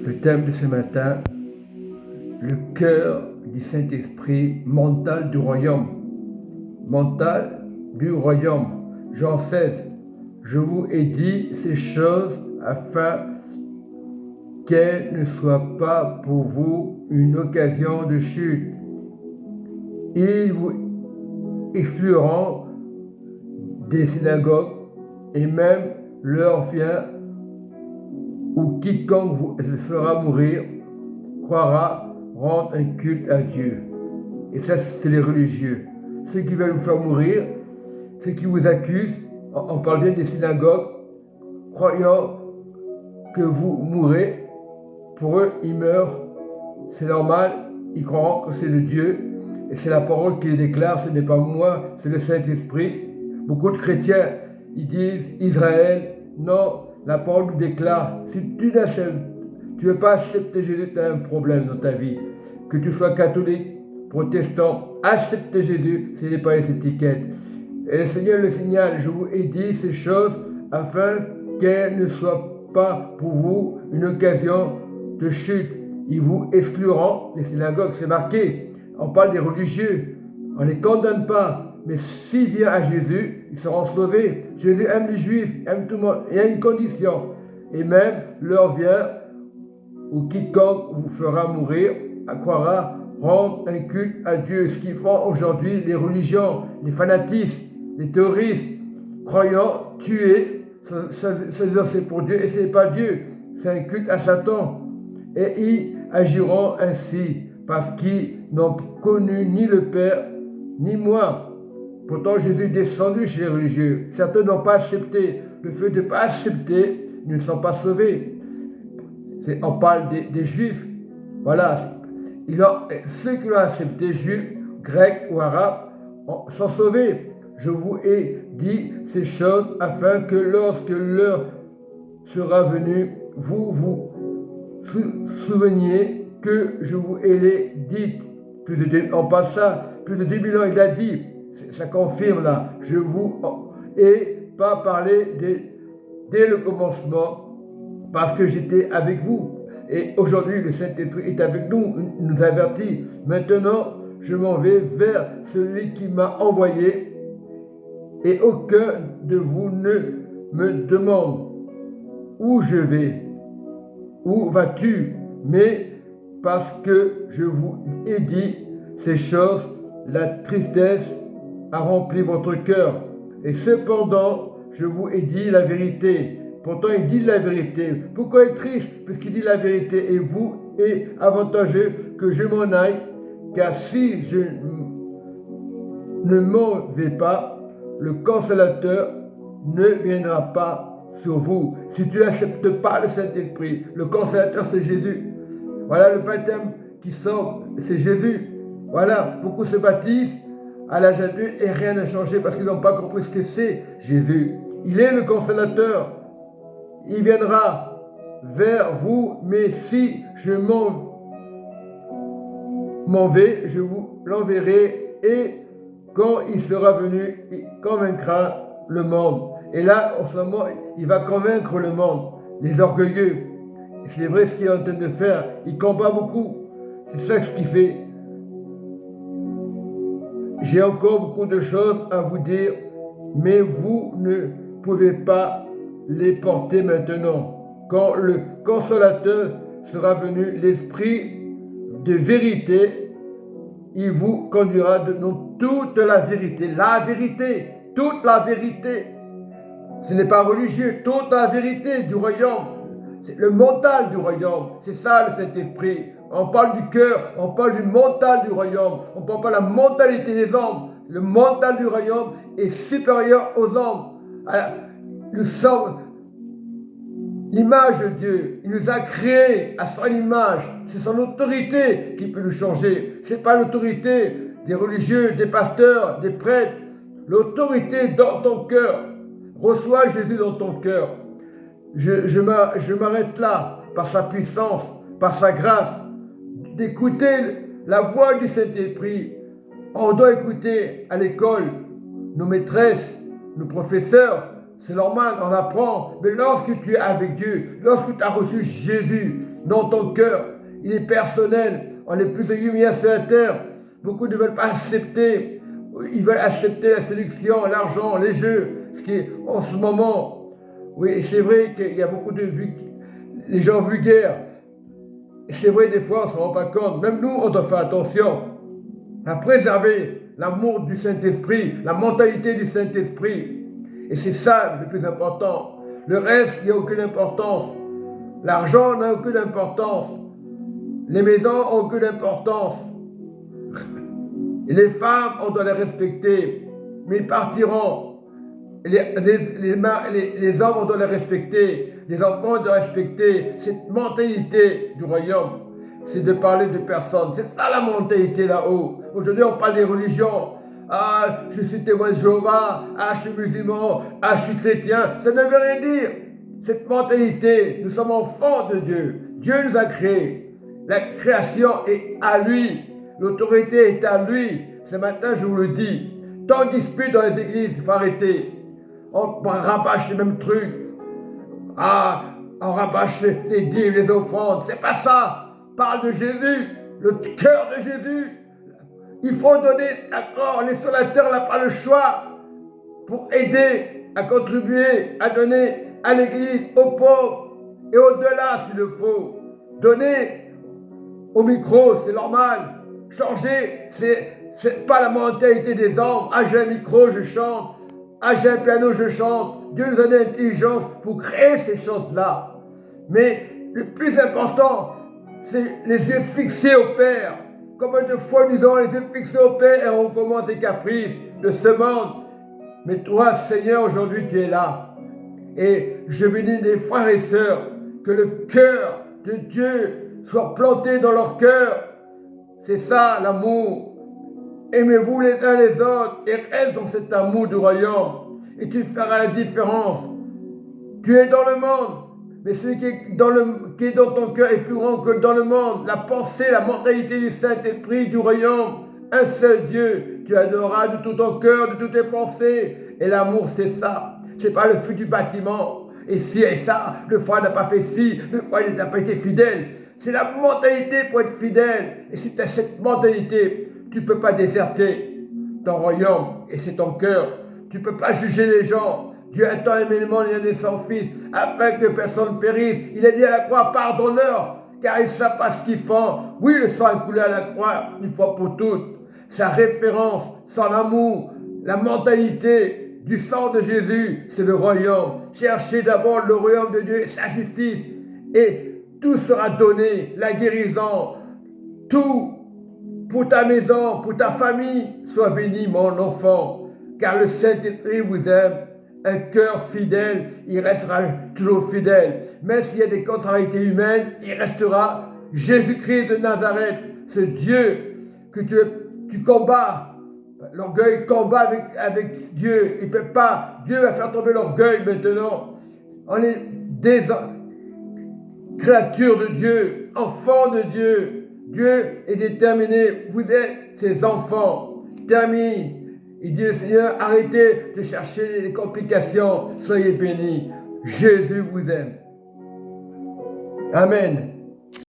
Le thème de ce matin, le cœur du Saint-Esprit, mental du royaume. Mental du royaume. Jean 16. Je vous ai dit ces choses afin qu'elles ne soient pas pour vous une occasion de chute. Ils vous excluront des synagogues et même l'heure vient où quiconque vous fera mourir croira rendre un culte à Dieu. Et ça, c'est les religieux. Ceux qui veulent vous faire mourir, ceux qui vous accusent, on parle bien des synagogues, croyant que vous mourrez, pour eux, ils meurent, c'est normal, ils croiront que c'est de Dieu, et c'est la parole qui les déclare, ce n'est pas moi, c'est le Saint-Esprit. Beaucoup de chrétiens, ils disent Israël, non, la parole nous déclare, si tu ne veux pas accepter Jésus, tu as un problème dans ta vie. Que tu sois catholique, protestant, accepter Jésus, ce n'est pas les étiquettes. Et le Seigneur le signale, je vous ai dit ces choses afin qu'elles ne soient pas pour vous une occasion de chute. Ils vous excluront des synagogues, c'est marqué. On parle des religieux, on ne les condamne pas. Mais s'ils viennent à Jésus, ils seront sauvés. Jésus aime les Juifs, aime tout le monde. Il y a une condition. Et même l'heure vient où quiconque vous fera mourir croira rendre un culte à Dieu. Ce qu'ils font aujourd'hui les religions, les fanatistes, les terroristes, croyant tuer, c'est pour Dieu et ce n'est pas Dieu. C'est un culte à Satan. Et ils agiront ainsi parce qu'ils n'ont connu ni le Père ni moi. Pourtant, Jésus est descendu chez les religieux. Certains n'ont pas accepté. Le fait de ne pas accepter, ils ne sont pas sauvés. On parle des Juifs. Voilà. Ceux qui l'ont accepté, Juifs, Grecs ou Arabes, sont sauvés. Je vous ai dit ces choses afin que lorsque l'heure sera venue, vous vous souveniez que je vous ai les dites. On parle ça, plus de 2000 ans, il a dit. Ça confirme là, je vous ai pas parlé dès le commencement parce que j'étais avec vous. Et aujourd'hui, le Saint-Esprit est avec nous, il nous avertit. Maintenant, je m'en vais vers celui qui m'a envoyé et aucun de vous ne me demande où je vais, où vas-tu, mais parce que je vous ai dit ces choses, la tristesse a rempli votre cœur. Et cependant, je vous ai dit la vérité. Pourtant, il dit la vérité. Pourquoi il est triste? Parce qu'il dit la vérité. Et vous est avantageux que je m'en aille, car si je ne m'en vais pas, le consolateur ne viendra pas sur vous. Si tu n'acceptes pas le Saint-Esprit, le consolateur c'est Jésus. Voilà le baptême qui sauve, c'est Jésus. Voilà, beaucoup se baptisent à l'âge adulte et rien n'a changé parce qu'ils n'ont pas compris ce que c'est Jésus. Il est le consolateur. Il viendra vers vous, mais si je m'en vais, je vous l'enverrai et quand il sera venu, il convaincra le monde. Et là, en ce moment, il va convaincre le monde, les orgueilleux. C'est vrai ce qu'il est en train de faire. Il combat beaucoup. C'est ça ce qu'il fait. J'ai encore beaucoup de choses à vous dire, mais vous ne pouvez pas les porter maintenant. Quand le consolateur sera venu, l'esprit de vérité, il vous conduira dans toute la vérité. La vérité, toute la vérité. Ce n'est pas religieux, toute la vérité du royaume. C'est le mental du royaume. C'est ça le Saint-Esprit. On parle du cœur, on parle du mental du royaume. On ne parle pas de la mentalité des hommes. Le mental du royaume est supérieur aux hommes. Nous sommes l'image de Dieu. Il nous a créés à son image. C'est son autorité qui peut nous changer. Ce n'est pas l'autorité des religieux, des pasteurs, des prêtres. L'autorité dans ton cœur. Reçois Jésus dans ton cœur. Je m'arrête là, par sa puissance, par sa grâce, d'écouter la voix du Saint-Esprit. On doit écouter à l'école nos maîtresses, nos professeurs. C'est normal, on apprend. Mais lorsque tu es avec Dieu, lorsque tu as reçu Jésus, dans ton cœur. Il est personnel. On est plus de 8 milliards sur la terre. Beaucoup ne veulent pas accepter. Ils veulent accepter la séduction, l'argent, les jeux. Ce qui est en ce moment. Oui, c'est vrai qu'il y a beaucoup de les gens vulgaires. C'est vrai, des fois, on ne se rend pas compte. Même nous, on doit faire attention à préserver l'amour du Saint-Esprit, la mentalité du Saint-Esprit. Et c'est ça le plus important. Le reste, il n'y a aucune importance. L'argent n'a aucune importance. Les maisons n'ont aucune importance. Les femmes, on doit les respecter. Mais ils partiront. Les hommes, on doit les respecter. Les enfants, on doit respecter. Cette mentalité du royaume, c'est de parler de personnes. C'est ça la mentalité là-haut. Aujourd'hui, on parle des religions. Ah, je suis témoin de Jéhovah. Ah, je suis musulman. Ah, je suis chrétien. Ça ne veut rien dire. Cette mentalité, nous sommes enfants de Dieu. Dieu nous a créés. La création est à lui. L'autorité est à lui. Ce matin, je vous le dis. Tant de disputes dans les églises, il faut arrêter. On rabâche les mêmes trucs. Ah, on rabâche les dîmes, les offrandes. C'est pas ça. Parle de Jésus, le cœur de Jésus. Il faut donner, d'accord, les sur la terre n'a pas le choix pour aider, à contribuer, à donner à l'église, aux pauvres et au-delà s'il le faut. Donner au micro, c'est normal. Changer, c'est pas la mentalité des hommes. Ah, j'ai un micro, je chante. Ah, j'ai un piano, je chante. Dieu nous a donné l'intelligence pour créer ces choses-là. Mais le plus important, c'est les yeux fixés au Père. Combien de fois nous avons les yeux fixés au Père et on commence des caprices de ce monde. Mais toi, Seigneur, aujourd'hui, tu es là. Et je bénis les frères et sœurs, que le cœur de Dieu soit planté dans leur cœur. C'est ça l'amour. Aimez-vous les uns les autres et reste dans cet amour du royaume. Et tu feras la différence. Tu es dans le monde, mais celui qui est dans ton cœur est plus grand que dans le monde. La pensée, la mentalité du Saint-Esprit, du royaume, un seul Dieu. Tu adoreras de tout ton cœur, de toutes tes pensées. Et l'amour, c'est ça. C'est pas le feu du bâtiment. Et ci et ça, le frère n'a pas fait ci, le frère n'a pas été fidèle. C'est la mentalité pour être fidèle. Et si tu as cette mentalité, tu ne peux pas déserter ton royaume. Et c'est ton cœur. Tu ne peux pas juger les gens. Dieu a tant aimé le monde, il a donné son Fils, afin que personne périsse. Il a dit à la croix, pardonne-leur, car ils ne savent pas ce qu'ils font. Oui, le sang a coulé à la croix, une fois pour toutes. Sa référence, son amour, la mentalité du sang de Jésus, c'est le royaume. Cherchez d'abord le royaume de Dieu et sa justice. Et tout sera donné, la guérison, tout pour ta maison, pour ta famille. Sois béni, mon enfant, car le Saint-Esprit vous aime. Un cœur fidèle, il restera toujours fidèle. Même s'il y a des contrariétés humaines, il restera Jésus-Christ de Nazareth, ce Dieu que tu combats. L'orgueil combat avec Dieu. Il ne peut pas. Dieu va faire tomber l'orgueil maintenant. On est des créatures de Dieu, enfants de Dieu. Dieu est déterminé. Vous êtes ses enfants. Termine. Il dit le Seigneur, arrêtez de chercher les complications. Soyez bénis. Jésus vous aime. Amen.